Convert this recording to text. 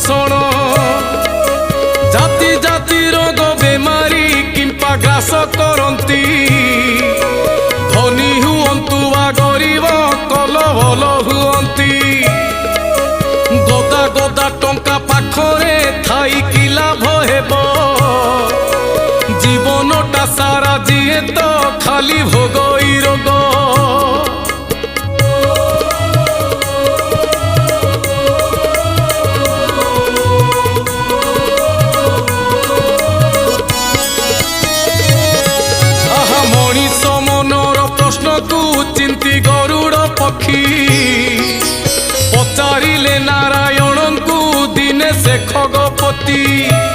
ଶୁଣ ଜାତି ଜାତି ରୋଗ ବେମାରୀ କିମ୍ପା ଗ୍ରାସ କରନ୍ତି ଧନୀ ହୁଅନ୍ତୁ ବା ଗରିବ କଲବଲ ହୁଅନ୍ତି ଗଦା ଗଦା ଟଙ୍କା ପାଖରେ ଥାଇକି ଲାଭ ହେବ ଜୀବନଟା ସାରା ଯିଏ ତ ଖାଲି ଭୋଗଇ ରୋଗ प्रश्नकू चिंती गरुड़ पक्षी पचारिले नारायण को दिने से खगपति।